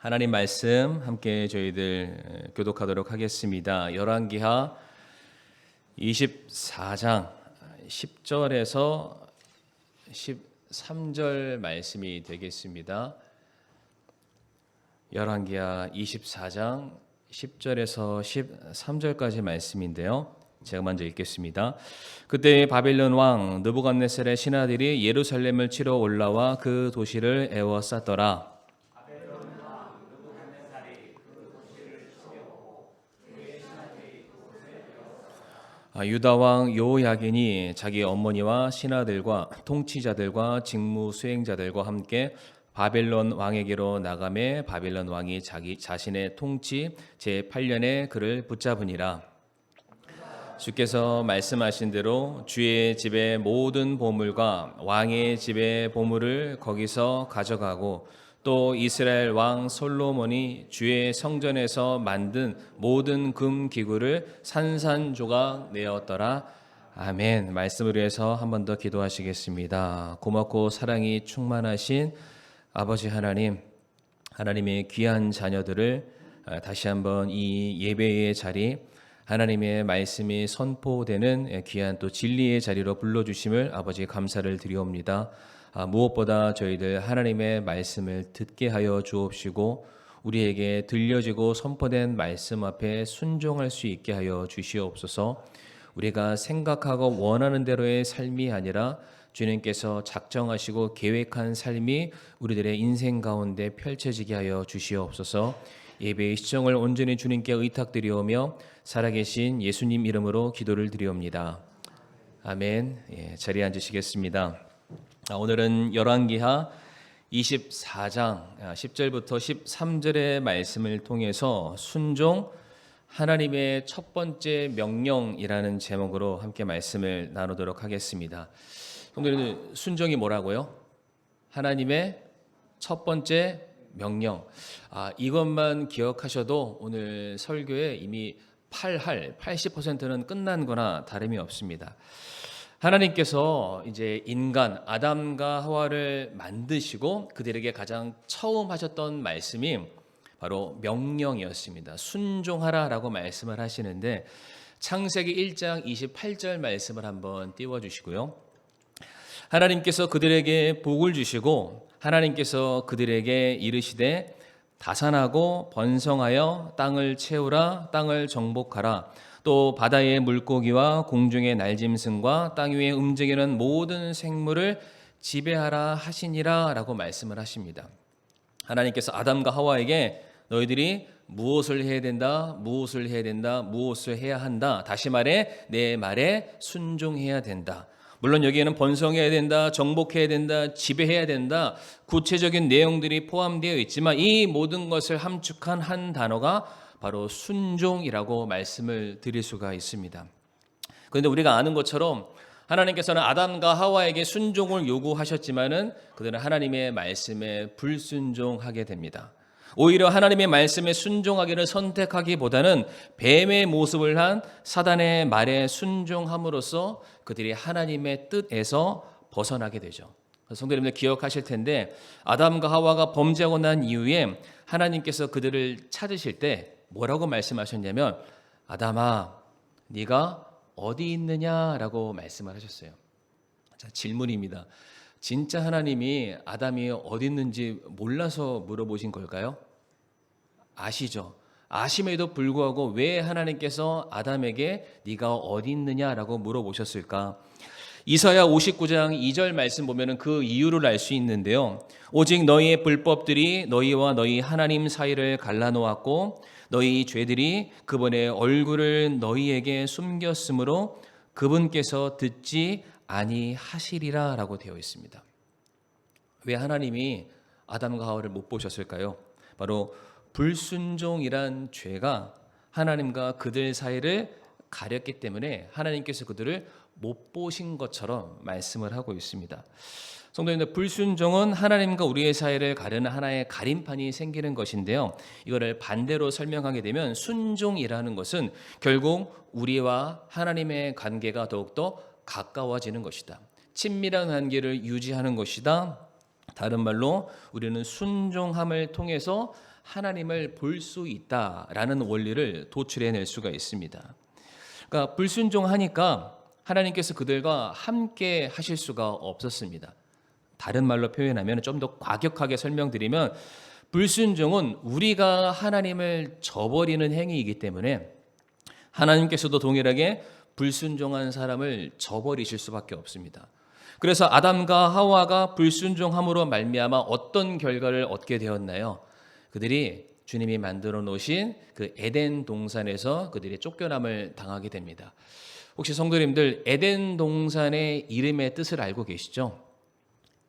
하나님 말씀 함께 저희들 교독하도록 하겠습니다. 열왕기하 24장 10절에서 13절 말씀이 되겠습니다. 열왕기하 24장 10절에서 13절까지 말씀인데요. 제가 먼저 읽겠습니다. 그때 바벨론 왕 느부갓네살의 신하들이 예루살렘을 치러 올라와 그 도시를 에워쌌더라. 유다 왕 요야긴이 자기 어머니와 신하들과 통치자들과 직무 수행자들과 함께 바벨론 왕에게로 나가매 바벨론 왕이 자신의 통치 제8년에 그를 붙잡으니라. 주께서 말씀하신 대로 주의 집의 모든 보물과 왕의 집의 보물을 거기서 가져가고 또 이스라엘 왕 솔로몬이 주의 성전에서 만든 모든 금 기구를 산산조각 내었더라. 아멘. 말씀을 위해서 한 번 더 기도하시겠습니다. 고맙고 사랑이 충만하신 아버지 하나님, 하나님의 귀한 자녀들을 다시 한번 이 예배의 자리, 하나님의 말씀이 선포되는 귀한 또 진리의 자리로 불러주심을 아버지 감사를 드리옵니다. 무엇보다 저희들 하나님의 말씀을 듣게 하여 주옵시고 우리에게 들려지고 선포된 말씀 앞에 순종할 수 있게 하여 주시옵소서. 우리가 생각하고 원하는 대로의 삶이 아니라 주님께서 작정하시고 계획한 삶이 우리들의 인생 가운데 펼쳐지게 하여 주시옵소서. 예배의 시청을 온전히 주님께 의탁드리오며 살아계신 예수님 이름으로 기도를 드리옵니다. 아멘. 자리에 앉으시겠습니다. 오늘은 열왕기하 24장 10절부터 13절의 말씀을 통해서 순종, 하나님의 첫 번째 명령이라는 제목으로 함께 말씀을 나누도록 하겠습니다. 오늘은 순종이 뭐라고요? 하나님의 첫 번째 명령. 이것만 기억하셔도 오늘 설교에 이미 80%는 끝난 거나 다름이 없습니다. 하나님께서 이제 인간 아담과 하와를 만드시고 그들에게 가장 처음 하셨던 말씀이 바로 명령이었습니다. 순종하라라고 말씀을 하시는데 창세기 1장 28절 말씀을 한번 띄워주시고요. 하나님께서 그들에게 복을 주시고 하나님께서 그들에게 이르시되 다산하고 번성하여 땅을 채우라, 땅을 정복하라. 또 바다의 물고기와 공중의 날짐승과 땅 위에 움직이는 모든 생물을 지배하라 하시니라 라고 말씀을 하십니다. 하나님께서 아담과 하와에게 너희들이 무엇을 해야 된다, 무엇을 해야 된다, 무엇을 해야 한다. 다시 말해 내 말에 순종해야 된다. 물론 여기에는 번성해야 된다, 정복해야 된다, 지배해야 된다. 구체적인 내용들이 포함되어 있지만 이 모든 것을 함축한 한 단어가 바로 순종이라고 말씀을 드릴 수가 있습니다. 그런데 우리가 아는 것처럼 하나님께서는 아담과 하와에게 순종을 요구하셨지만은 그들은 하나님의 말씀에 불순종하게 됩니다. 오히려 하나님의 말씀에 순종하기를 선택하기보다는 뱀의 모습을 한 사단의 말에 순종함으로써 그들이 하나님의 뜻에서 벗어나게 되죠. 성도님들 기억하실 텐데 아담과 하와가 범죄하고 난 이후에 하나님께서 그들을 찾으실 때 뭐라고 말씀하셨냐면 아담아 네가 어디 있느냐라고 말씀을 하셨어요. 자, 질문입니다. 진짜 하나님이 아담이 어디 있는지 몰라서 물어보신 걸까요? 아시죠? 아심에도 불구하고 왜 하나님께서 아담에게 네가 어디 있느냐라고 물어보셨을까? 이사야 59장 2절 말씀 보면은 그 이유를 알 수 있는데요. 오직 너희의 불법들이 너희와 너희 하나님 사이를 갈라놓았고 너희 죄들이 그분의 얼굴을 너희에게 숨겼으므로 그분께서 듣지 아니하시리라 라고 되어 있습니다. 왜 하나님이 아담과 하와를 못 보셨을까요? 바로 불순종이란 죄가 하나님과 그들 사이를 가렸기 때문에 하나님께서 그들을 못 보신 것처럼 말씀을 하고 있습니다. 성도님들, 불순종은 하나님과 우리의 사이를 가르는 하나의 가림판이 생기는 것인데요. 이거를 반대로 설명하게 되면 순종이라는 것은 결국 우리와 하나님의 관계가 더욱더 가까워지는 것이다. 친밀한 관계를 유지하는 것이다. 다른 말로 우리는 순종함을 통해서 하나님을 볼 수 있다라는 원리를 도출해낼 수가 있습니다. 그러니까 불순종하니까 하나님께서 그들과 함께 하실 수가 없었습니다. 다른 말로 표현하면 좀 더 과격하게 설명드리면 불순종은 우리가 하나님을 저버리는 행위이기 때문에 하나님께서도 동일하게 불순종한 사람을 저버리실 수밖에 없습니다. 그래서 아담과 하와가 불순종함으로 말미암아 어떤 결과를 얻게 되었나요? 그들이 주님이 만들어 놓으신 그 에덴 동산에서 그들이 쫓겨남을 당하게 됩니다. 혹시 성도님들 에덴 동산의 이름의 뜻을 알고 계시죠?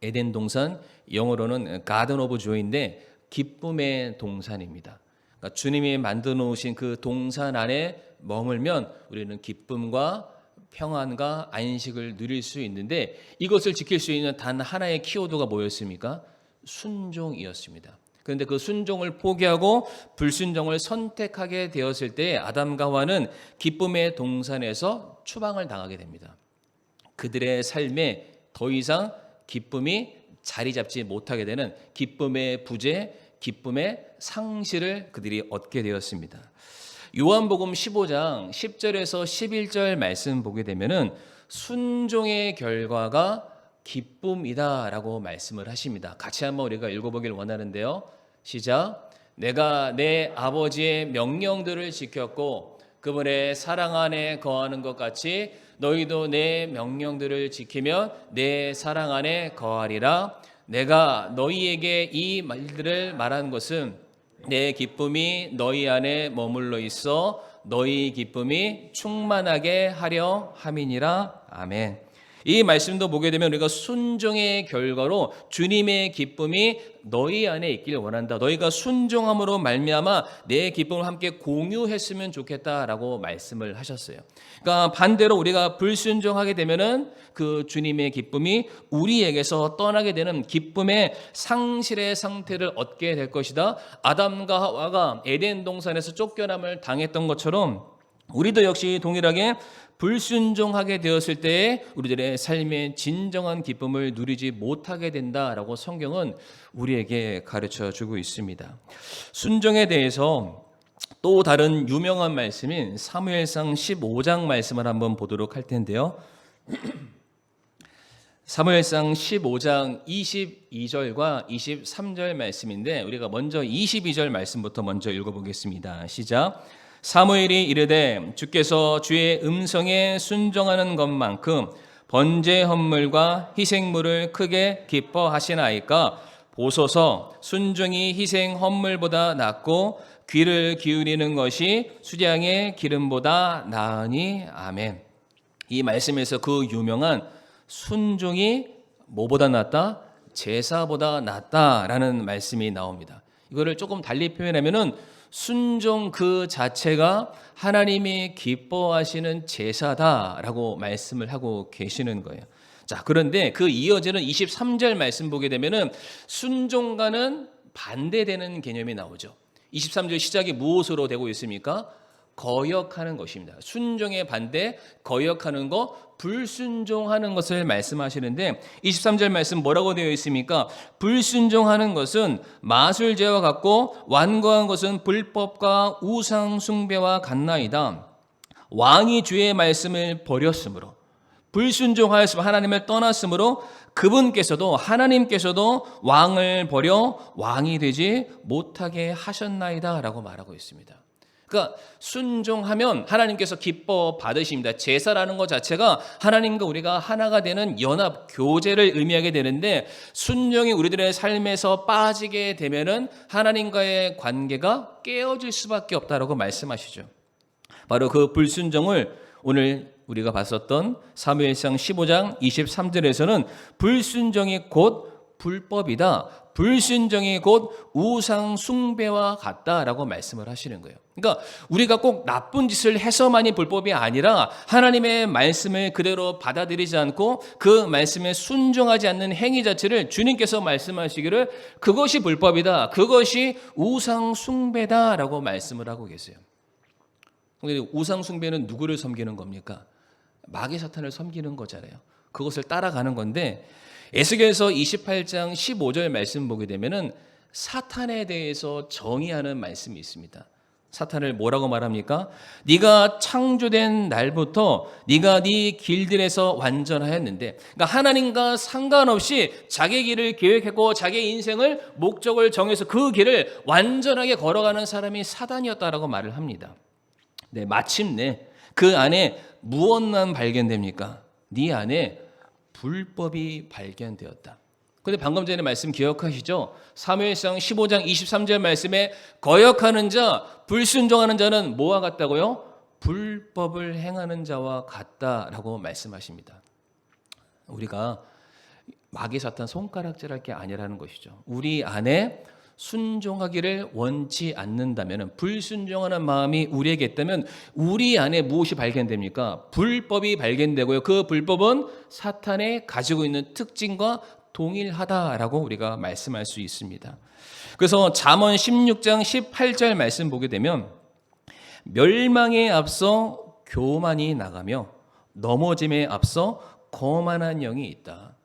에덴 동산 영어로는 가든 오브 조이인데 기쁨의 동산입니다. 그러니까 주님이 만들어 놓으신 그 동산 안에 머물면 우리는 기쁨과 평안과 안식을 누릴 수 있는데 이것을 지킬 수 있는 단 하나의 키워드가 뭐였습니까? 순종이었습니다. 그런데 그 순종을 포기하고 불순종을 선택하게 되었을 때 아담과 하와는 기쁨의 동산에서 추방을 당하게 됩니다. 그들의 삶에 더 이상 기쁨이 자리 잡지 못하게 되는 기쁨의 부재, 기쁨의 상실을 그들이 얻게 되었습니다. 요한복음 15장 10절에서 11절 말씀 보게 되면은 순종의 결과가 기쁨이다라고 말씀을 하십니다. 같이 한번 우리가 읽어보길 원하는데요. 시작. 내가 내 아버지의 명령들을 지켰고 그분의 사랑 안에 거하는 것 같이 너희도 내 명령들을 지키면 내 사랑 안에 거하리라. 내가 너희에게 이 말들을 말한 것은 내 기쁨이 너희 안에 머물러 있어 너희 기쁨이 충만하게 하려 함이니라. 아멘. 이 말씀도 보게 되면 우리가 순종의 결과로 주님의 기쁨이 너희 안에 있길 원한다. 너희가 순종함으로 말미암아 내 기쁨을 함께 공유했으면 좋겠다라고 말씀을 하셨어요. 그러니까 반대로 우리가 불순종하게 되면은 그 주님의 기쁨이 우리에게서 떠나게 되는 기쁨의 상실의 상태를 얻게 될 것이다. 아담과 하와가 에덴 동산에서 쫓겨남을 당했던 것처럼 우리도 역시 동일하게 불순종하게 되었을 때에 우리들의 삶의 진정한 기쁨을 누리지 못하게 된다라고 성경은 우리에게 가르쳐 주고 있습니다. 순종에 대해서 또 다른 유명한 말씀인 사무엘상 15장 말씀을 한번 보도록 할 텐데요. 사무엘상 15장 22절과 23절 말씀인데 우리가 먼저 22절 말씀부터 먼저 읽어보겠습니다. 시작. 사무엘이 이르되 주께서 주의 음성에 순종하는 것만큼 번제 헌물과 희생물을 크게 기뻐하시나이까 보소서. 순종이 희생 헌물보다 낫고 귀를 기울이는 것이 수량의 기름보다 나으니. 아멘. 이 말씀에서 그 유명한 순종이 뭐보다 낫다? 제사보다 낫다라는 말씀이 나옵니다. 이거를 조금 달리 표현하면은 순종 그 자체가 하나님이 기뻐하시는 제사다라고 말씀을 하고 계시는 거예요. 자, 그런데 그 이어지는 23절 말씀 보게 되면은 순종과는 반대되는 개념이 나오죠. 23절 시작이 무엇으로 되고 있습니까? 거역하는 것입니다. 순종의 반대, 거역하는 것, 불순종하는 것을 말씀하시는데 23절 말씀 뭐라고 되어 있습니까? 불순종하는 것은 마술제와 같고 완고한 것은 불법과 우상 숭배와 같나이다. 왕이 주의 말씀을 버렸으므로 불순종하였으며 하나님을 떠났으므로 그분께서도 하나님께서도 왕을 버려 왕이 되지 못하게 하셨나이다 라고 말하고 있습니다. 그러니까 순종하면 하나님께서 기뻐 받으십니다. 제사라는 것 자체가 하나님과 우리가 하나가 되는 연합, 교제를 의미하게 되는데 순종이 우리들의 삶에서 빠지게 되면은 하나님과의 관계가 깨어질 수밖에 없다라고 말씀하시죠. 바로 그 불순종을 오늘 우리가 봤었던 사무엘상 15장 23절에서는 불순종이 곧 불법이다. 불순종이 곧 우상 숭배와 같다라고 말씀을 하시는 거예요. 그러니까 우리가 꼭 나쁜 짓을 해서만이 불법이 아니라 하나님의 말씀을 그대로 받아들이지 않고 그 말씀에 순종하지 않는 행위 자체를 주님께서 말씀하시기를 그것이 불법이다. 그것이 우상 숭배다라고 말씀을 하고 계세요. 우상 숭배는 누구를 섬기는 겁니까? 마귀 사탄을 섬기는 거잖아요. 그것을 따라가는 건데 에스겔서 28장 15절 말씀 보게 되면은 사탄에 대해서 정의하는 말씀이 있습니다. 사탄을 뭐라고 말합니까? 네가 창조된 날부터 네가 네 길들에서 완전하였는데, 그러니까 하나님과 상관없이 자기 길을 계획했고 자기 인생을 목적을 정해서 그 길을 완전하게 걸어가는 사람이 사단이었다라고 말을 합니다. 네, 마침내 그 안에 무엇만 발견됩니까? 네 안에 불법이 발견되었다. 근데 방금 전에 말씀 기억하시죠? 사무엘상 15장 23절 말씀에 거역하는 자, 불순종하는 자는 뭐와 같다고요? 불법을 행하는 자와 같다라고 말씀하십니다. 우리가 마귀 사탄 손가락질할 게 아니라는 것이죠. 우리 안에 순종하기를 원치 않는다면, 불순종하는 마음이 우리에게 있다면 우리 안에 무엇이 발견됩니까? 불법이 발견되고요. 그 불법은 사탄의 가지고 있는 특징과 동일하다라고 우리가 말씀할 수 있습니다. 그래서 잠언 16장 18절 말씀 보게 되면 멸망에 앞서 교만이 나가며 넘어짐에 앞서 거만한 영이 있다.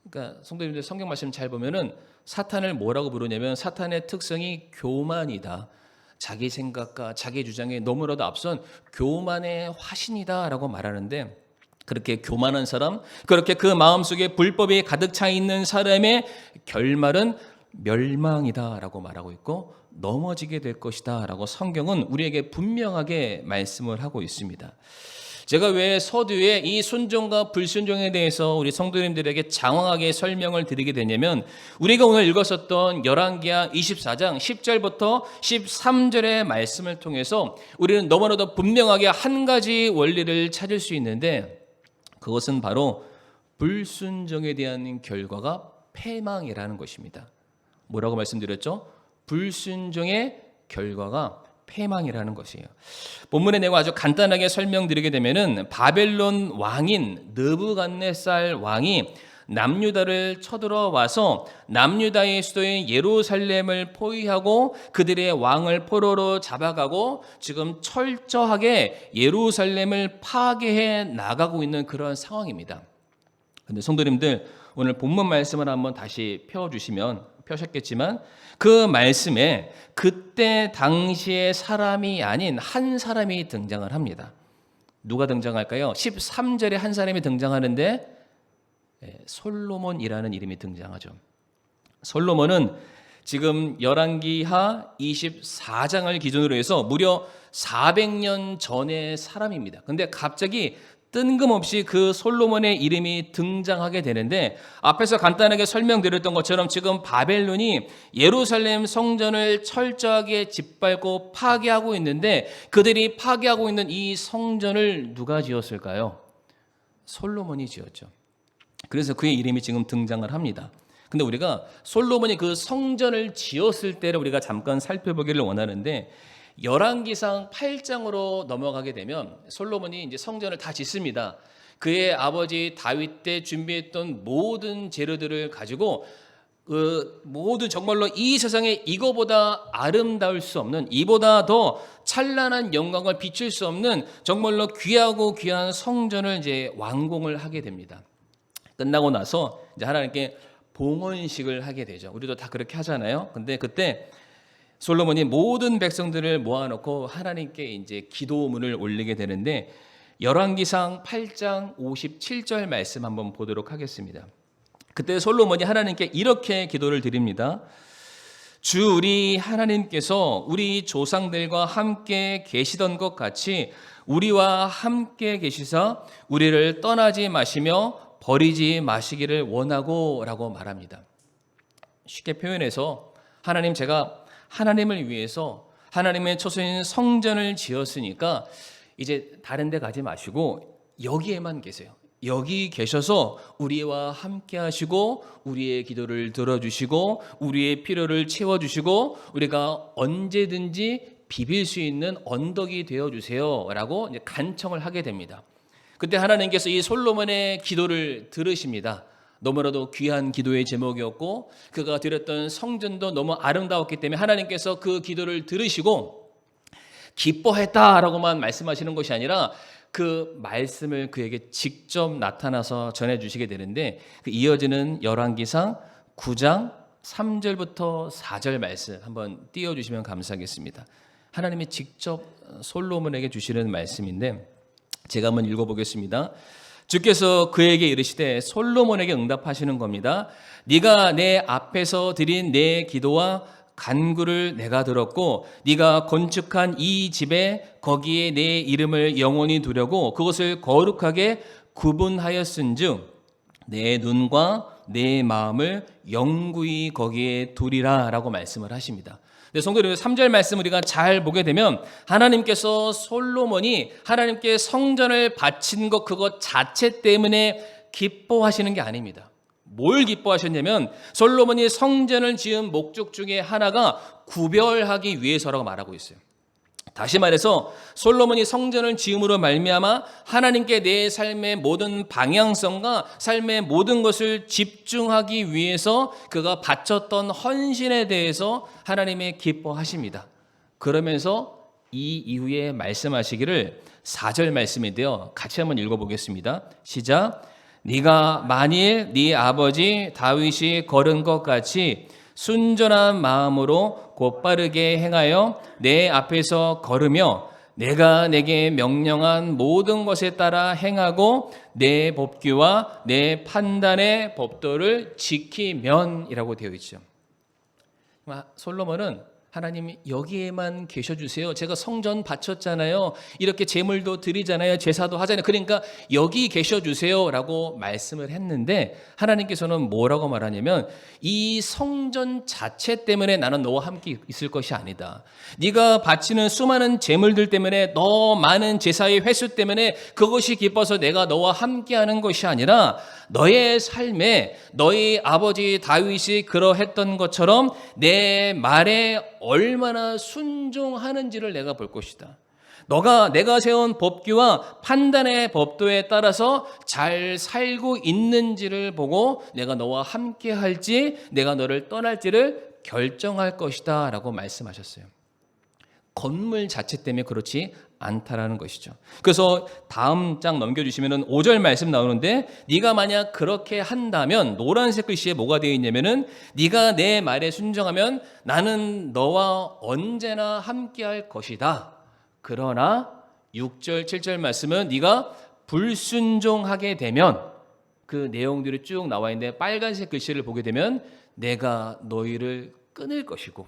그러니까 성도님들 성경 말씀 잘 보면은 사탄을 뭐라고 부르냐면 사탄의 특성이 교만이다. 자기 생각과 자기 주장에 너무나도 앞선 교만의 화신이다라고 말하는데, 그렇게 교만한 사람, 그렇게 그 마음속에 불법이 가득 차 있는 사람의 결말은 멸망이다라고 말하고 있고 넘어지게 될 것이다라고 성경은 우리에게 분명하게 말씀을 하고 있습니다. 제가 왜 서두에 이 순종과 불순종에 대해서 우리 성도님들에게 장황하게 설명을 드리게 되냐면, 우리가 오늘 읽었었던 열왕기하 24장 10절부터 13절의 말씀을 통해서 우리는 너무나도 분명하게 한 가지 원리를 찾을 수 있는데, 그것은 바로 불순종에 대한 결과가 패망이라는 것입니다. 뭐라고 말씀드렸죠? 불순종의 결과가 패망이라는 것이에요. 본문의 내용 아주 간단하게 설명드리게 되면은 바벨론 왕인 느부갓네살 왕이 남유다를 쳐들어와서 남유다의 수도인 예루살렘을 포위하고 그들의 왕을 포로로 잡아가고 지금 철저하게 예루살렘을 파괴해 나가고 있는 그런 상황입니다. 근데 성도님들, 오늘 본문 말씀을 한번 다시 펴셨겠지만 그 말씀에 그때 당시의 사람이 아닌 한 사람이 등장을 합니다. 누가 등장할까요? 13절에 한 사람이 등장하는데 솔로몬이라는 이름이 등장하죠. 솔로몬은 지금 열왕기하 24장을 기준으로 해서 무려 400년 전의 사람입니다. 근데 갑자기 뜬금없이 그 솔로몬의 이름이 등장하게 되는데, 앞에서 간단하게 설명드렸던 것처럼 지금 바벨론이 예루살렘 성전을 철저하게 짓밟고 파괴하고 있는데, 그들이 파괴하고 있는 이 성전을 누가 지었을까요? 솔로몬이 지었죠. 그래서 그의 이름이 지금 등장을 합니다. 근데 우리가 솔로몬이 그 성전을 지었을 때를 우리가 잠깐 살펴보기를 원하는데, 열왕기상 8장으로 넘어가게 되면 솔로몬이 이제 성전을 다 짓습니다. 그의 아버지 다윗 때 준비했던 모든 재료들을 가지고 그 모든 정말로 이 세상에 이거보다 아름다울 수 없는, 이보다 더 찬란한 영광을 비출 수 없는 정말로 귀하고 귀한 성전을 이제 완공을 하게 됩니다. 끝나고 나서 이제 하나님께 봉헌식을 하게 되죠. 우리도 다 그렇게 하잖아요. 근데 그때 솔로몬이 모든 백성들을 모아놓고 하나님께 이제 기도문을 올리게 되는데, 열왕기상 8장 57절 말씀 한번 보도록 하겠습니다. 그때 솔로몬이 하나님께 이렇게 기도를 드립니다. 주 우리 하나님께서 우리 조상들과 함께 계시던 것 같이 우리와 함께 계시사 우리를 떠나지 마시며 버리지 마시기를 원하고 라고 말합니다. 쉽게 표현해서, 하나님, 제가 하나님을 위해서 하나님의 처소인 성전을 지었으니까 이제 다른 데 가지 마시고 여기에만 계세요. 여기 계셔서 우리와 함께 하시고 우리의 기도를 들어주시고 우리의 필요를 채워주시고 우리가 언제든지 비빌 수 있는 언덕이 되어주세요 라고 이제 간청을 하게 됩니다. 그때 하나님께서 이 솔로몬의 기도를 들으십니다. 너무나도 귀한 기도의 제목이었고 그가 드렸던 성전도 너무 아름다웠기 때문에 하나님께서 그 기도를 들으시고 기뻐했다라고만 말씀하시는 것이 아니라 그 말씀을 그에게 직접 나타나서 전해주시게 되는데 그 이어지는 열왕기상 9장 3절부터 4절 말씀 한번 띄워주시면 감사하겠습니다. 하나님이 직접 솔로몬에게 주시는 말씀인데 제가 한번 읽어보겠습니다. 주께서 그에게 이르시되 솔로몬에게 응답하시는 겁니다. 네가 내 앞에서 드린 내 기도와 간구를 내가 들었고 네가 건축한 이 집에 거기에 내 이름을 영원히 두려고 그것을 거룩하게 구분하였은즉 내 눈과 내 마음을 영구히 거기에 두리라 라고 말씀을 하십니다. 성도 여러분, 3절 말씀 우리가 잘 보게 되면 하나님께서 솔로몬이 하나님께 성전을 바친 것 그것 자체 때문에 기뻐하시는 게 아닙니다. 뭘 기뻐하셨냐면 솔로몬이 성전을 지은 목적 중에 하나가 구별하기 위해서라고 말하고 있어요. 다시 말해서 솔로몬이 성전을 지음으로 말미암아 하나님께 내 삶의 모든 방향성과 삶의 모든 것을 집중하기 위해서 그가 바쳤던 헌신에 대해서 하나님이 기뻐하십니다. 그러면서 이 이후에 말씀하시기를 4절 말씀인데요. 같이 한번 읽어보겠습니다. 시작. 네가 만일 네 아버지 다윗이 걸은 것 같이 순전한 마음으로 곧바르게 행하여 내 앞에서 걸으며 내가 내게 명령한 모든 것에 따라 행하고 내 법규와 내 판단의 법도를 지키면이라고 되어 있죠. 솔로몬은 하나님 여기에만 계셔주세요. 제가 성전 바쳤잖아요. 이렇게 제물도 드리잖아요. 제사도 하잖아요. 그러니까 여기 계셔주세요 라고 말씀을 했는데 하나님께서는 뭐라고 말하냐면 이 성전 자체 때문에 나는 너와 함께 있을 것이 아니다. 네가 바치는 수많은 제물들 때문에 너 많은 제사의 횟수 때문에 그것이 기뻐서 내가 너와 함께하는 것이 아니라 너의 삶에 너희 아버지 다윗이 그러했던 것처럼 내 말에 얼마나 순종하는지를 내가 볼 것이다. 내가 세운 법규와 판단의 법도에 따라서 잘 살고 있는지를 보고 내가 너와 함께 할지 내가 너를 떠날지를 결정할 것이다 라고 말씀하셨어요. 건물 자체 때문에 그렇지 않다라는 것이죠. 그래서 다음 장 넘겨주시면 5절 말씀 나오는데 네가 만약 그렇게 한다면 노란색 글씨에 뭐가 되어 있냐면은 네가 내 말에 순종하면 나는 너와 언제나 함께할 것이다. 그러나 6절 7절 말씀은 네가 불순종하게 되면 그 내용들이 쭉 나와 있는데 빨간색 글씨를 보게 되면 내가 너희를 끊을 것이고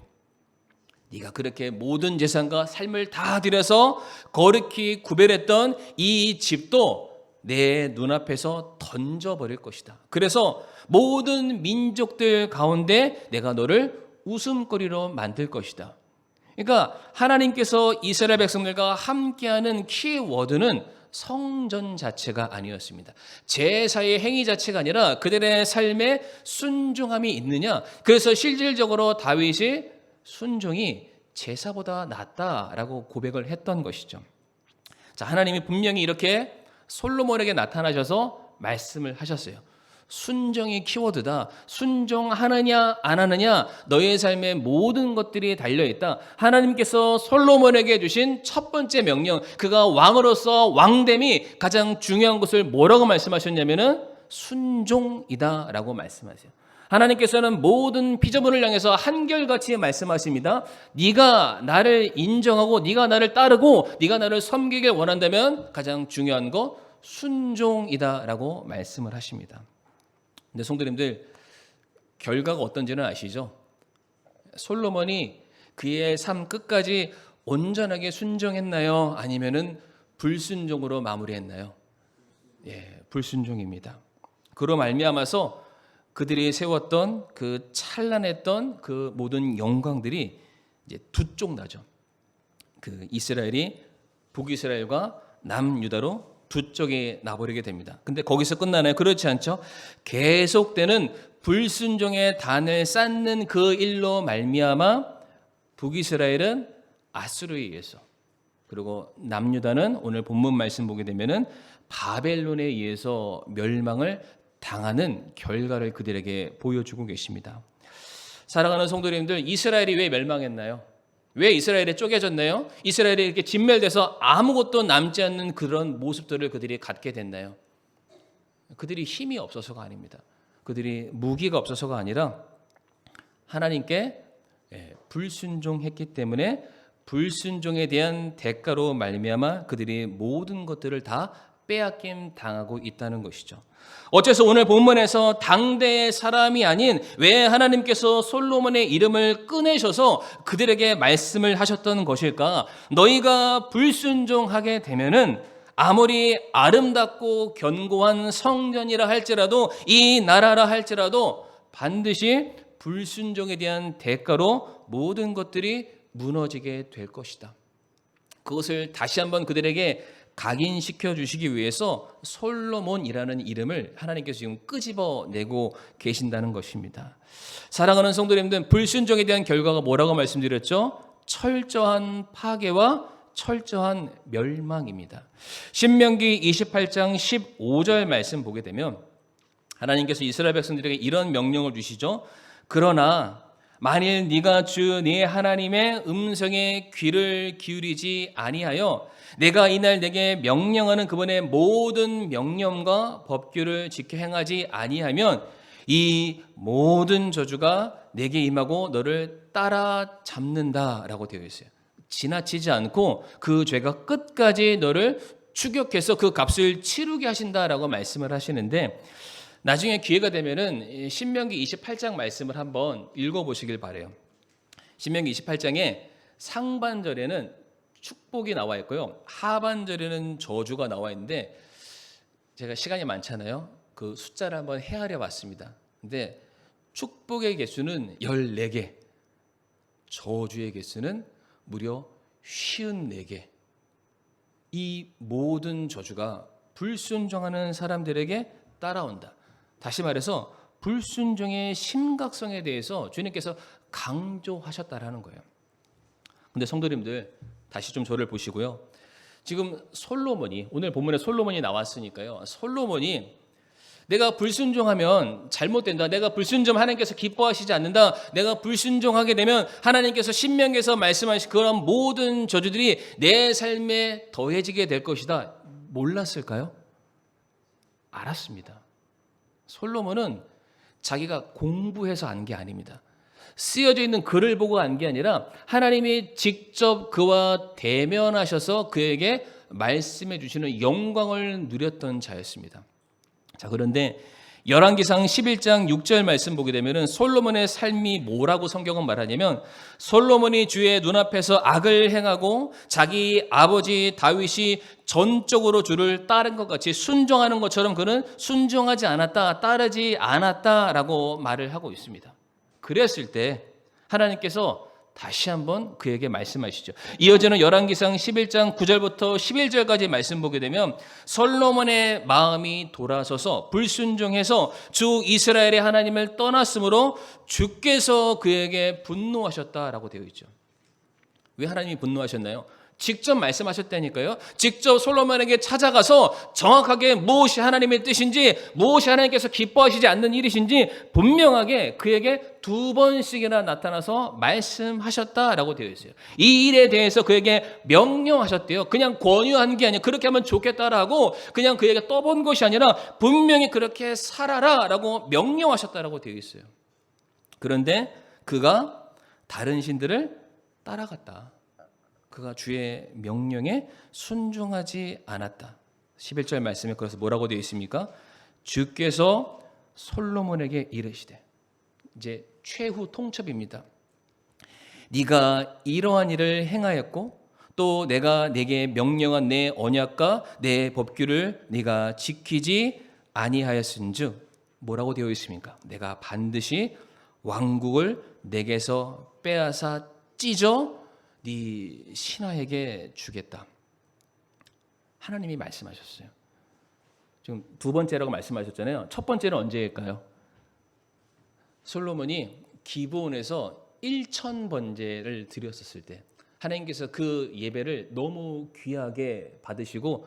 네가 그렇게 모든 재산과 삶을 다 들여서 거룩히 구별했던 이 집도 내 눈앞에서 던져버릴 것이다. 그래서 모든 민족들 가운데 내가 너를 웃음거리로 만들 것이다. 그러니까 하나님께서 이스라엘 백성들과 함께하는 키워드는 성전 자체가 아니었습니다. 제사의 행위 자체가 아니라 그들의 삶에 순종함이 있느냐. 그래서 실질적으로 다윗이 순종이 제사보다 낫다라고 고백을 했던 것이죠. 자, 하나님이 분명히 이렇게 솔로몬에게 나타나셔서 말씀을 하셨어요. 순종이 키워드다. 순종하느냐 안 하느냐 너의 삶의 모든 것들이 달려있다. 하나님께서 솔로몬에게 주신 첫 번째 명령, 그가 왕으로서 왕됨이 가장 중요한 것을 뭐라고 말씀하셨냐면은 순종이다 라고 말씀하세요. 하나님께서는 모든 피조물을 향해서 한결같이 말씀하십니다. 네가 나를 인정하고 네가 나를 따르고 네가 나를 섬기길 원한다면 가장 중요한 거 순종이다라고 말씀을 하십니다. 근데 성도님들 결과가 어떤지는 아시죠? 솔로몬이 그의 삶 끝까지 온전하게 순종했나요? 아니면은 불순종으로 마무리했나요? 예, 불순종입니다. 그로 말미암아서 그들이 세웠던 그 찬란했던 그 모든 영광들이 이제 두 쪽 나죠. 그 이스라엘이 북이스라엘과 남유다로 두 쪽에 나버리게 됩니다. 근데 거기서 끝나나요? 그렇지 않죠. 계속되는 불순종의 단을 쌓는 그 일로 말미암아 북이스라엘은 아수르에 의해서, 그리고 남유다는 오늘 본문 말씀 보게 되면은 바벨론에 의해서 멸망을 당하는 결과를 그들에게 보여주고 계십니다. 사랑하는 성도님들, 이스라엘이 왜 멸망했나요? 왜 이스라엘이 쪼개졌나요? 이스라엘이 이렇게 진멸돼서 아무것도 남지 않는 그런 모습들을 그들이 갖게 됐나요? 그들이 힘이 없어서가 아닙니다. 그들이 무기가 없어서가 아니라 하나님께 불순종했기 때문에 불순종에 대한 대가로 말미암아 그들이 모든 것들을 다 빼앗김 당하고 있다는 것이죠. 어째서 오늘 본문에서 당대의 사람이 아닌 왜 하나님께서 솔로몬의 이름을 꺼내셔서 그들에게 말씀을 하셨던 것일까? 너희가 불순종하게 되면은 아무리 아름답고 견고한 성전이라 할지라도 이 나라라 할지라도 반드시 불순종에 대한 대가로 모든 것들이 무너지게 될 것이다. 그것을 다시 한번 그들에게 각인시켜 주시기 위해서 솔로몬이라는 이름을 하나님께서 지금 끄집어내고 계신다는 것입니다. 사랑하는 성도님들, 불순종에 대한 결과가 뭐라고 말씀드렸죠? 철저한 파괴와 철저한 멸망입니다. 신명기 28장 15절 말씀 보게 되면 하나님께서 이스라엘 백성들에게 이런 명령을 주시죠. 그러나 만일 네가 주 네 하나님의 음성에 귀를 기울이지 아니하여 내가 이날 내게 명령하는 그분의 모든 명령과 법규를 지켜 행하지 아니하면 이 모든 저주가 내게 임하고 너를 따라잡는다라고 되어 있어요. 지나치지 않고 그 죄가 끝까지 너를 추격해서 그 값을 치르게 하신다라고 말씀을 하시는데, 나중에 기회가 되면은 신명기 28장 말씀을 한번 읽어보시길 바래요. 신명기 28장에 상반절에는 축복이 나와 있고요, 하반절에는 저주가 나와 있는데 제가 시간이 많잖아요. 그 숫자를 한번 헤아려 봤습니다. 근데 축복의 개수는 14개, 저주의 개수는 무려 54개. 이 모든 저주가 불순종하는 사람들에게 따라온다. 다시 말해서 불순종의 심각성에 대해서 주님께서 강조하셨다라는 거예요. 근데 성도님들, 다시 좀 저를 보시고요. 지금 솔로몬이, 오늘 본문에 솔로몬이 나왔으니까요. 솔로몬이 내가 불순종하면 잘못된다, 내가 불순종 하나님께서 기뻐하시지 않는다, 내가 불순종하게 되면 하나님께서 신명기에서 말씀하신 그런 모든 저주들이 내 삶에 더해지게 될 것이다, 몰랐을까요? 알았습니다. 솔로몬은 자기가 공부해서 안 게 아닙니다. 쓰여져 있는 글을 보고 안 게 아니라 하나님이 직접 그와 대면하셔서 그에게 말씀해 주시는 영광을 누렸던 자였습니다. 자, 그런데 열왕기상 11장 6절 말씀 보게 되면은 솔로몬의 삶이 뭐라고 성경은 말하냐면, 솔로몬이 주의 눈앞에서 악을 행하고 자기 아버지 다윗이 전적으로 주를 따른 것 같이 순종하는 것처럼 그는 순종하지 않았다, 따르지 않았다라고 말을 하고 있습니다. 그랬을 때 하나님께서 다시 한번 그에게 말씀하시죠. 이어지는 열왕기상 11장 9절부터 11절까지 말씀 보게 되면 솔로몬의 마음이 돌아서서 불순종해서 주 이스라엘의 하나님을 떠났으므로 주께서 그에게 분노하셨다라고 되어 있죠. 왜 하나님이 분노하셨나요? 직접 말씀하셨다니까요. 직접 솔로몬에게 찾아가서 정확하게 무엇이 하나님의 뜻인지, 무엇이 하나님께서 기뻐하시지 않는 일이신지 분명하게 그에게 2번씩이나 나타나서 말씀하셨다라고 되어 있어요. 이 일에 대해서 그에게 명령하셨대요. 그냥 권유한 게 아니라 그렇게 하면 좋겠다라고 그냥 그에게 떠본 것이 아니라 분명히 그렇게 살아라라고 명령하셨다라고 되어 있어요. 그런데 그가 다른 신들을 따라갔다. 그가 주의 명령에 순종하지 않았다. 11절 말씀에 그래서 뭐라고 되어 있습니까? 주께서 솔로몬에게 이르시되, 이제 최후 통첩입니다. 네가 이러한 일을 행하였고 또 내가 네게 명령한 내 언약과 내 법규를 네가 지키지 아니하였은즉 뭐라고 되어 있습니까? 내가 반드시 왕국을 내게서 빼앗아 찢어 네 신하에게 주겠다. 하나님이 말씀하셨어요. 지금 2번째라고 말씀하셨잖아요. 첫 번째는 언제일까요? 솔로몬이 기브온에서 1000번제를 드렸었을 때 하나님께서 그 예배를 너무 귀하게 받으시고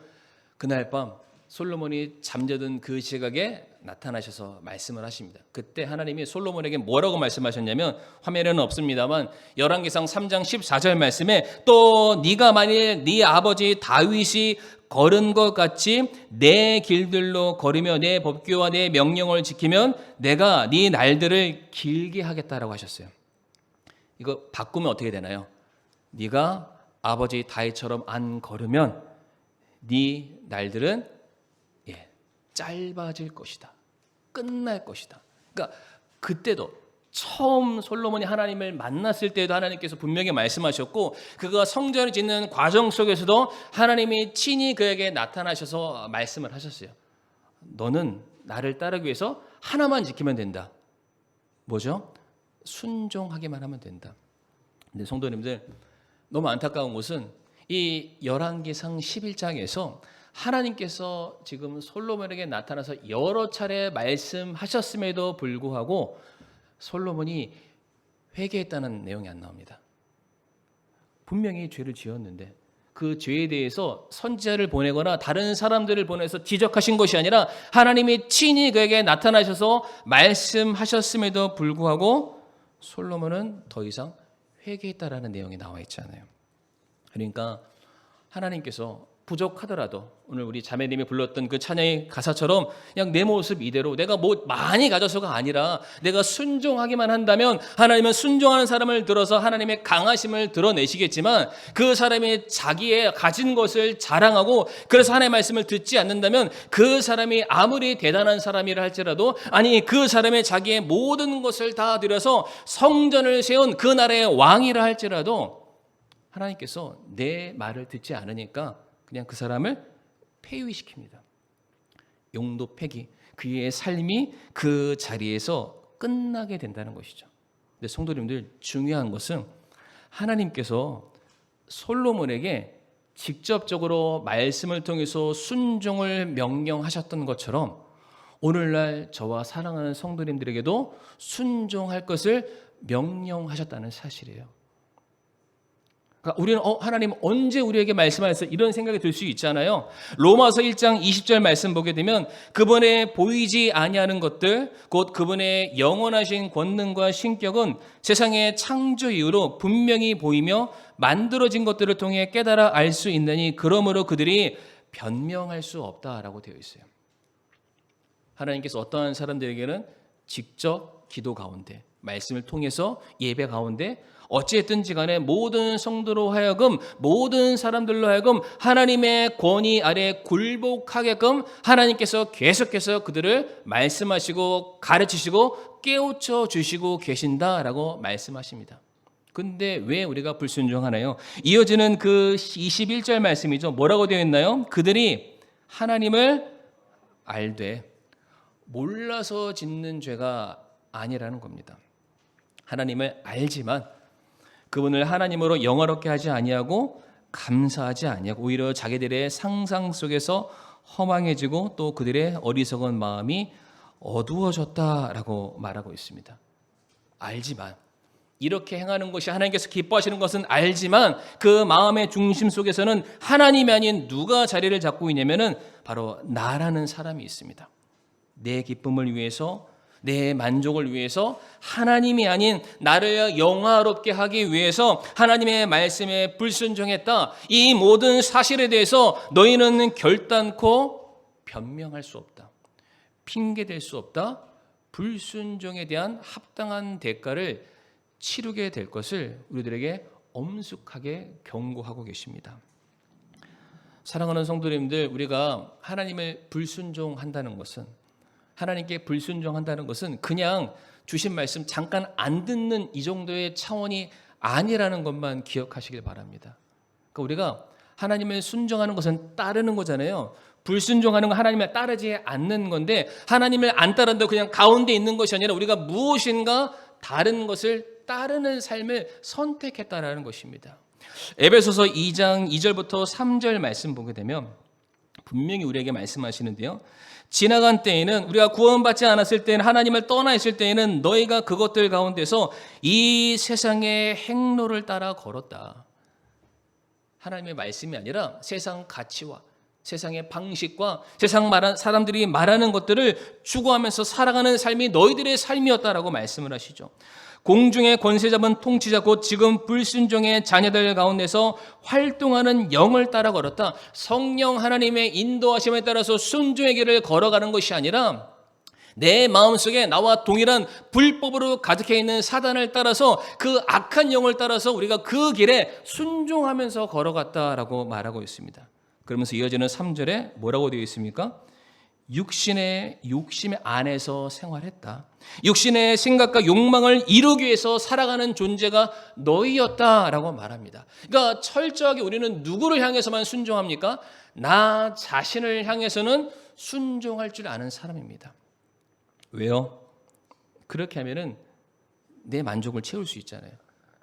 그날 밤 솔로몬이 잠자던 그 시각에 나타나셔서 말씀을 하십니다. 그때 하나님이 솔로몬에게 뭐라고 말씀하셨냐면, 화면에는 없습니다만 열왕기상 3장 14절 말씀에, 또 네가 만일 네 아버지 다윗이 걸은 것 같이 내 길들로 걸으며 내 법규와 내 명령을 지키면 내가 네 날들을 길게 하겠다라고 하셨어요. 이거 바꾸면 어떻게 되나요? 네가 아버지 다윗처럼 안 걸으면 네 날들은 짧아질 것이다. 끝날 것이다. 그러니까 그때도 처음 솔로몬이 하나님을 만났을 때도 하나님께서 분명히 말씀하셨고, 그가 성전을 짓는 과정 속에서도 하나님이 친히 그에게 나타나셔서 말씀을 하셨어요. 너는 나를 따르기 위해서 하나만 지키면 된다. 뭐죠? 순종하기만 하면 된다. 근데 성도님들, 너무 안타까운 것은 이 열왕기상 11장에서 하나님께서 지금 솔로몬에게 나타나서 여러 차례 말씀하셨음에도 불구하고 솔로몬이 회개했다는 내용이 안 나옵니다. 분명히 죄를 지었는데 그 죄에 대해서 선지자를 보내거나 다른 사람들을 보내서 지적하신 것이 아니라 하나님이 친히 그에게 나타나셔서 말씀하셨음에도 불구하고 솔로몬은 더 이상 회개했다라는 내용이 나와 있잖아요. 그러니까 하나님께서 부족하더라도 오늘 우리 자매님이 불렀던 그 찬양의 가사처럼 그냥 내 모습 이대로 내가 뭐 많이 가져서가 아니라 내가 순종하기만 한다면 하나님은 순종하는 사람을 들어서 하나님의 강하심을 드러내시겠지만, 그 사람이 자기의 가진 것을 자랑하고 그래서 하나님의 말씀을 듣지 않는다면 그 사람이 아무리 대단한 사람이라 할지라도, 아니 그 사람이 자기의 모든 것을 다 들여서 성전을 세운 그 나라의 왕이라 할지라도 하나님께서 내 말을 듣지 않으니까 그냥 그 사람을 폐위시킵니다. 용도 폐기, 그의 삶이 그 자리에서 끝나게 된다는 것이죠. 근데 성도님들, 중요한 것은 하나님께서 솔로몬에게 직접적으로 말씀을 통해서 순종을 명령하셨던 것처럼 오늘날 저와 사랑하는 성도님들에게도 순종할 것을 명령하셨다는 사실이에요. 그러니까 우리는 하나님 언제 우리에게 말씀하셨어요? 이런 생각이 들 수 있잖아요. 로마서 1장 20절 말씀 보게 되면 그분의 보이지 아니하는 것들 곧 그분의 영원하신 권능과 신격은 세상의 창조 이후로 분명히 보이며 만들어진 것들을 통해 깨달아 알 수 있느니 그러므로 그들이 변명할 수 없다라고 되어 있어요. 하나님께서 어떠한 사람들에게는 직접 기도 가운데 말씀을 통해서 예배 가운데 어찌했든지 간에 모든 성도로 하여금 모든 사람들로 하여금 하나님의 권위 아래 굴복하게끔 하나님께서 계속해서 그들을 말씀하시고 가르치시고 깨우쳐 주시고 계신다라고 말씀하십니다. 근데 왜 우리가 불순종하나요? 이어지는 그 21절 말씀이죠. 뭐라고 되어 있나요? 그들이 하나님을 알되 몰라서 짓는 죄가 아니라는 겁니다. 하나님을 알지만 그분을 하나님으로 영화롭게 하지 아니하고 감사하지 아니하고 오히려 자기들의 상상 속에서 허망해지고 또 그들의 어리석은 마음이 어두워졌다라고 말하고 있습니다. 알지만, 이렇게 행하는 것이 하나님께서 기뻐하시는 것은 알지만 그 마음의 중심 속에서는 하나님이 아닌 누가 자리를 잡고 있냐면은 바로 나라는 사람이 있습니다. 내 기쁨을 위해서, 내 만족을 위해서, 하나님이 아닌 나를 영화롭게 하기 위해서 하나님의 말씀에 불순종했다. 이 모든 사실에 대해서 너희는 결단코 변명할 수 없다. 핑계댈 수 없다. 불순종에 대한 합당한 대가를 치르게 될 것을 우리들에게 엄숙하게 경고하고 계십니다. 사랑하는 성도님들, 우리가 하나님을 불순종한다는 것은, 하나님께 불순종한다는 것은 그냥 주신 말씀 잠깐 안 듣는 이 정도의 차원이 아니라는 것만 기억하시길 바랍니다. 그러니까 우리가 하나님을 순종하는 것은 따르는 거잖아요. 불순종하는 건 하나님을 따르지 않는 건데, 하나님을 안 따른다고 그냥 가운데 있는 것이 아니라 우리가 무엇인가 다른 것을 따르는 삶을 선택했다라는 것입니다. 에베소서 2장 2절부터 3절 말씀 보게 되면 분명히 우리에게 말씀하시는데요. 지나간 때에는, 우리가 구원받지 않았을 때는, 하나님을 떠나 있을 때에는 너희가 그것들 가운데서 이 세상의 행로를 따라 걸었다. 하나님의 말씀이 아니라 세상 가치와 세상의 방식과 사람들이 말하는 것들을 추구하면서 살아가는 삶이 너희들의 삶이었다라고 말씀을 하시죠. 공중의 권세 잡은 통치자 곧 지금 불순종의 자녀들 가운데서 활동하는 영을 따라 걸었다. 성령 하나님의 인도하심에 따라서 순종의 길을 걸어가는 것이 아니라 내 마음속에 나와 동일한 불법으로 가득해 있는 사단을 따라서 그 악한 영을 따라서 우리가 그 길에 순종하면서 걸어갔다라고 말하고 있습니다. 그러면서 이어지는 3절에 뭐라고 되어 있습니까? 육신의 욕심 안에서 생활했다. 육신의 생각과 욕망을 이루기 위해서 살아가는 존재가 너희였다라고 말합니다. 그러니까 철저하게 우리는 누구를 향해서만 순종합니까? 나 자신을 향해서는 순종할 줄 아는 사람입니다. 왜요? 그렇게 하면은 내 만족을 채울 수 있잖아요.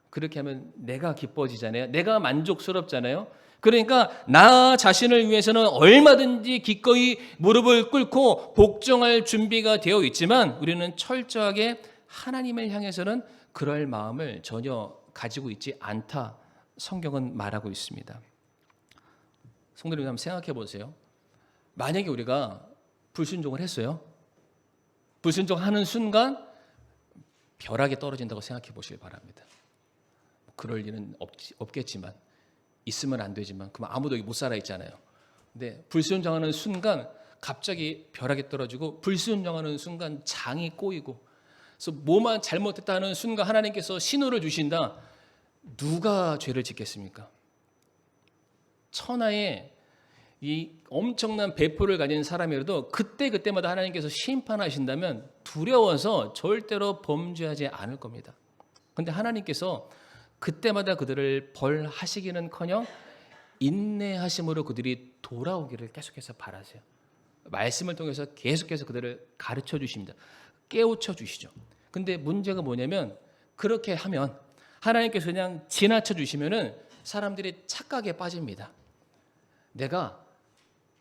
그렇게 하면 내가 기뻐지잖아요. 내가 만족스럽잖아요. 그러니까 나 자신을 위해서는 얼마든지 기꺼이 무릎을 꿇고 복종할 준비가 되어 있지만 우리는 철저하게 하나님을 향해서는 그럴 마음을 전혀 가지고 있지 않다. 성경은 말하고 있습니다. 성도님 한번 생각해 보세요. 만약에 우리가 불순종을 했어요. 불순종하는 순간 벼락이 떨어진다고 생각해 보시기 바랍니다. 그럴 일은 없겠지만 있으면 안 되지만 그럼 아무도 못 살아 있잖아요. 근데 불순종하는 순간 갑자기 벼락이 떨어지고 불순종하는 순간 장이 꼬이고 그래서 뭐만 잘못했다 하는 순간 하나님께서 신호를 주신다. 누가 죄를 짓겠습니까? 천하의 이 엄청난 배포를 가진 사람이라도 그때마다 하나님께서 심판하신다면 두려워서 절대로 범죄하지 않을 겁니다. 그런데 하나님께서 그때마다 그들을 벌하시기는커녕 인내하심으로 그들이 돌아오기를 계속해서 바라세요. 말씀을 통해서 계속해서 그들을 가르쳐 주십니다. 깨우쳐 주시죠. 근데 문제가 뭐냐면 그렇게 하면 하나님께서 그냥 지나쳐 주시면은 사람들이 착각에 빠집니다. 내가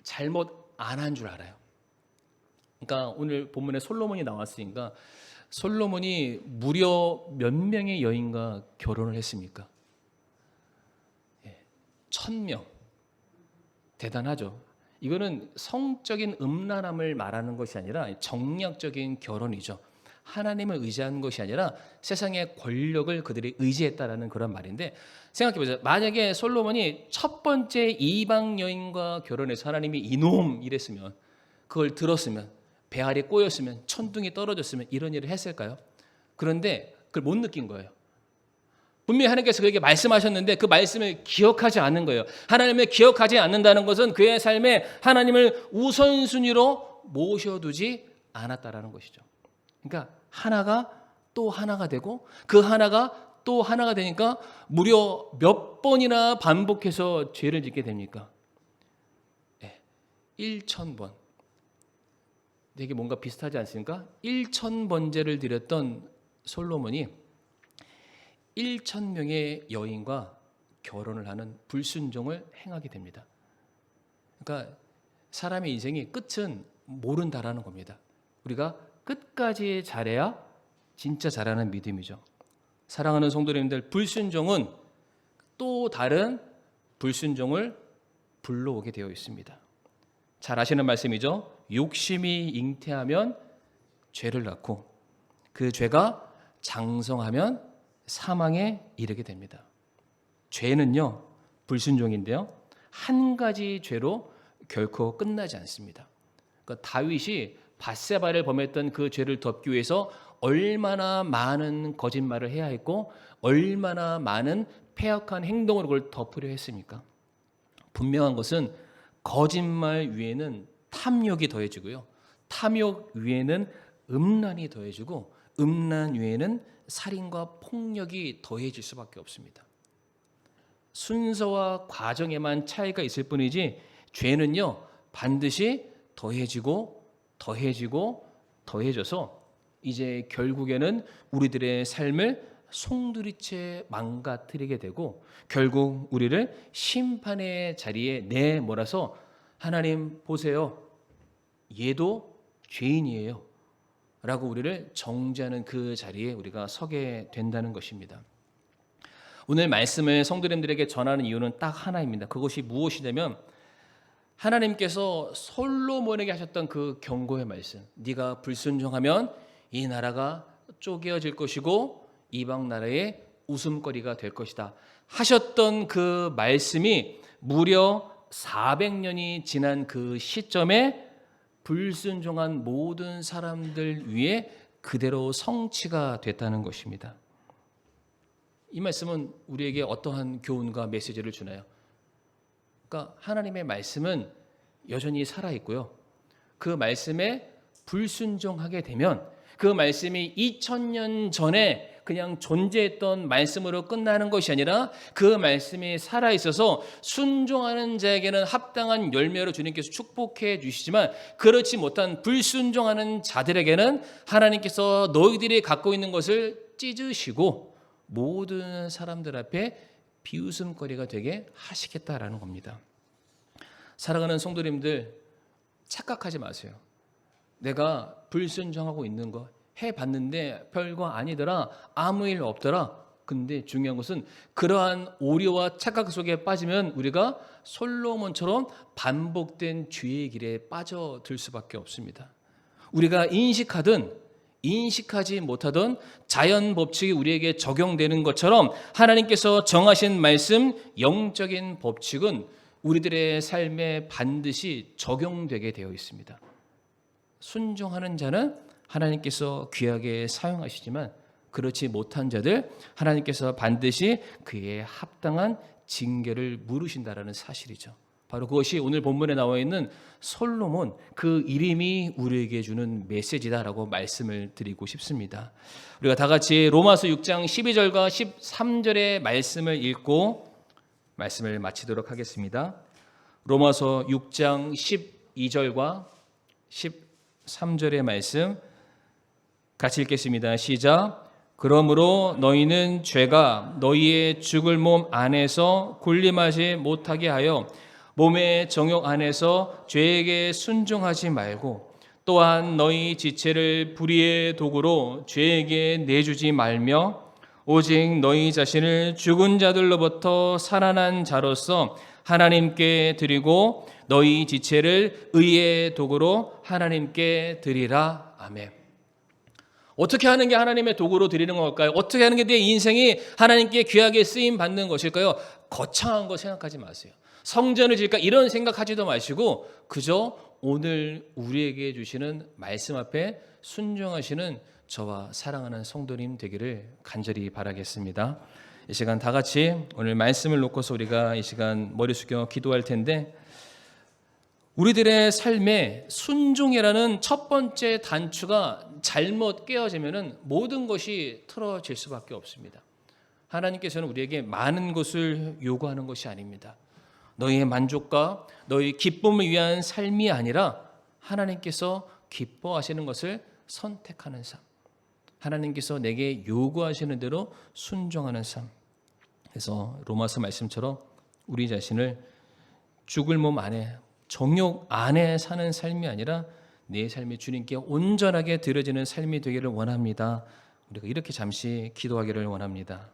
잘못 안 한 줄 알아요. 그러니까 오늘 본문에 솔로몬이 나왔으니까 솔로몬이 무려 몇 명의 여인과 결혼을 했습니까? 1000명. 대단하죠. 이거는 성적인 음란함을 말하는 것이 아니라 정략적인 결혼이죠. 하나님을 의지한 것이 아니라 세상의 권력을 그들이 의지했다라는 그런 말인데 생각해 보세요. 만약에 솔로몬이 첫 번째 이방 여인과 결혼해서 하나님이 이놈 이랬으면 그걸 들었으면 배알이 꼬였으면 천둥이 떨어졌으면 이런 일을 했을까요? 그런데 그걸 못 느낀 거예요. 분명히 하나님께서 그에게 말씀하셨는데 그 말씀을 기억하지 않는 거예요. 하나님을 기억하지 않는다는 것은 그의 삶에 하나님을 우선순위로 모셔두지 않았다라는 것이죠. 그러니까 하나가 또 하나가 되고 그 하나가 또 하나가 되니까 무려 몇 번이나 반복해서 죄를 짓게 됩니까? 1000번. 되게 뭔가 비슷하지 않습니까? 1000번제를 드렸던 솔로몬이 1000명의 여인과 결혼을 하는 불순종을 행하게 됩니다. 그러니까 사람의 인생의 끝은 모른다라는 겁니다. 우리가 끝까지 잘해야 진짜 잘하는 믿음이죠. 사랑하는 성도님들, 불순종은 또 다른 불순종을 불러오게 되어 있습니다. 잘 아시는 말씀이죠. 욕심이 잉태하면 죄를 낳고 그 죄가 장성하면 사망에 이르게 됩니다. 죄는요, 불순종인데요, 한 가지 죄로 결코 끝나지 않습니다. 그러니까 다윗이 밧세바를 범했던 그 죄를 덮기 위해서 얼마나 많은 거짓말을 해야 했고 얼마나 많은 패역한 행동으로 그걸 덮으려 했습니까? 분명한 것은 거짓말 위에는 탐욕이 더해지고요. 탐욕 위에는 음란이 더해지고 음란 위에는 살인과 폭력이 더해질 수밖에 없습니다. 순서와 과정에만 차이가 있을 뿐이지 죄는요 반드시 더해지고 더해져서 이제 결국에는 우리들의 삶을 송두리째 망가뜨리게 되고 결국 우리를 심판의 자리에 내몰아서 하나님 보세요. 얘도 죄인이에요. 라고 우리를 정죄하는 그 자리에 우리가 서게 된다는 것입니다. 오늘 말씀을 성도님들에게 전하는 이유는 딱 하나입니다. 그것이 무엇이냐면 하나님께서 솔로몬에게 하셨던 그 경고의 말씀, 네가 불순종하면 이 나라가 쪼개어질 것이고 이방 나라의 웃음거리가 될 것이다 하셨던 그 말씀이 무려 400년이 지난 그 시점에 불순종한 모든 사람들 위에 그대로 성취가 됐다는 것입니다. 이 말씀은 우리에게 어떠한 교훈과 메시지를 주나요? 그러니까 하나님의 말씀은 여전히 살아있고요. 그 말씀에 불순종하게 되면 그 말씀이 2000년 전에 그냥 존재했던 말씀으로 끝나는 것이 아니라 그 말씀이 살아있어서 순종하는 자에게는 합당한 열매로 주님께서 축복해 주시지만 그렇지 못한 불순종하는 자들에게는 하나님께서 너희들이 갖고 있는 것을 찢으시고 모든 사람들 앞에 비웃음거리가 되게 하시겠다라는 겁니다. 사랑하는 성도님들, 착각하지 마세요. 내가 불순종하고 있는 거 해봤는데 별거 아니더라, 아무 일 없더라. 근데 중요한 것은 그러한 오류와 착각 속에 빠지면 우리가 솔로몬처럼 반복된 죄의 길에 빠져들 수밖에 없습니다. 우리가 인식하든 인식하지 못하던 자연 법칙이 우리에게 적용되는 것처럼 하나님께서 정하신 말씀, 영적인 법칙은 우리들의 삶에 반드시 적용되게 되어 있습니다. 순종하는 자는 하나님께서 귀하게 사용하시지만 그렇지 못한 자들 하나님께서 반드시 그에 합당한 징계를 물으신다라는 사실이죠. 바로 그것이 오늘 본문에 나와 있는 솔로몬, 그 이름이 우리에게 주는 메시지다라고 말씀을 드리고 싶습니다. 우리가 다 같이 로마서 6장 12절과 13절의 말씀을 읽고 말씀을 마치도록 하겠습니다. 로마서 6장 12절과 13절의 말씀 같이 읽겠습니다. 시작. 그러므로 너희는 죄가 너희의 죽을 몸 안에서 군림하지 못하게 하여 몸의 정욕 안에서 죄에게 순종하지 말고 또한 너희 지체를 불의의 도구로 죄에게 내주지 말며 오직 너희 자신을 죽은 자들로부터 살아난 자로서 하나님께 드리고 너희 지체를 의의 도구로 하나님께 드리라. 아멘. 어떻게 하는 게 하나님의 도구로 드리는 걸까요? 어떻게 하는 게 내 인생이 하나님께 귀하게 쓰임 받는 것일까요? 거창한 거 생각하지 마세요. 성전을 지을까 이런 생각하지도 마시고 그저 오늘 우리에게 주시는 말씀 앞에 순종하시는 저와 사랑하는 성도님 되기를 간절히 바라겠습니다. 이 시간 다 같이 오늘 말씀을 놓고서 우리가 이 시간 머리 숙여 기도할 텐데 우리들의 삶에 순종이라는 첫 번째 단추가 잘못 깨어지면 모든 것이 틀어질 수밖에 없습니다. 하나님께서는 우리에게 많은 것을 요구하는 것이 아닙니다. 너희의 만족과 너희 기쁨을 위한 삶이 아니라 하나님께서 기뻐하시는 것을 선택하는 삶, 하나님께서 내게 요구하시는 대로 순종하는 삶. 그래서 로마서 말씀처럼 우리 자신을 죽을 몸 안에 정욕 안에 사는 삶이 아니라 내 삶이 주님께 온전하게 드려지는 삶이 되기를 원합니다. 우리가 이렇게 잠시 기도하기를 원합니다.